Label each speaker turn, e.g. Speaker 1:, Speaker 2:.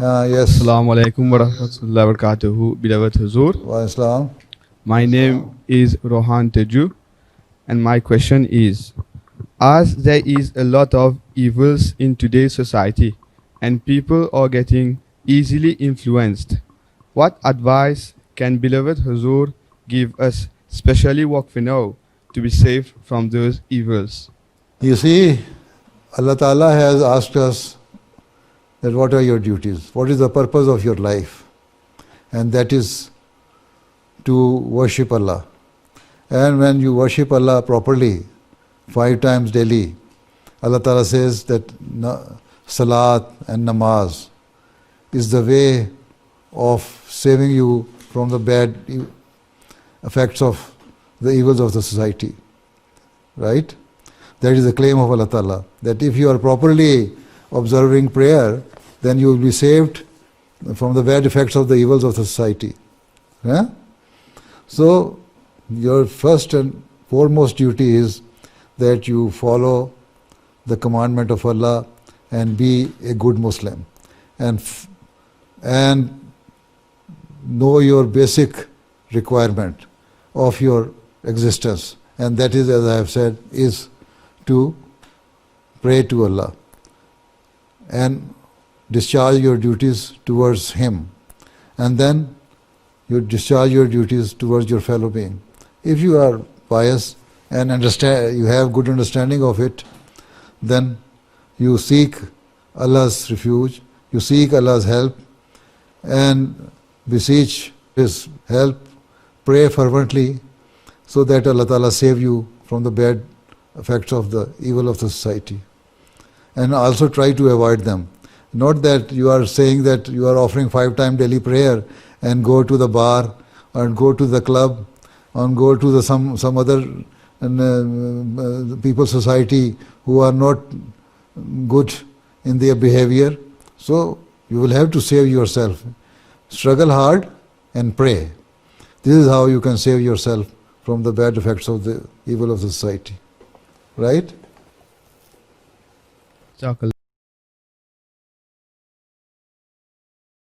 Speaker 1: Yes.
Speaker 2: Assalamu alaikum wa rahmatullahi wa barakatuhu, beloved Huzur.
Speaker 1: Wa Islam.
Speaker 2: My name is Rohan Teju, and my question is, as there is a lot of evils in today's society and people are getting easily influenced, what advice can beloved Huzur give us, especially what we know, to be safe from those evils?
Speaker 1: You see, Allah Ta'ala has asked us that what are your duties? What is the purpose of your life? And that is to worship Allah. And when you worship Allah properly, 5 times daily, Allah Ta'ala says that salat and namaz is the way of saving you from the bad effects of the evils of the society. Right? That is the claim of Allah Ta'ala, that if you are properly observing prayer, then you will be saved from the bad effects of the evils of the society. Yeah? So, your first and foremost duty is that you follow the commandment of Allah and be a good Muslim. And know your basic requirement of your existence. And that is, as I have said, is to pray to Allah and discharge your duties towards Him, and then you discharge your duties towards your fellow being. If you are pious and understand, you have good understanding of it, then you seek Allah's refuge, you seek Allah's help and beseech His help, pray fervently so that Allah Ta'ala save you from the bad effects of the evil of the society. And also try to avoid them. Not that you are saying that you are offering 5 times daily prayer and go to the bar and go to the club and go to the some other people's society who are not good in their behavior. So you will have to save yourself. Struggle hard and pray. This is how you can save yourself from the bad effects of the evil of the society. Right?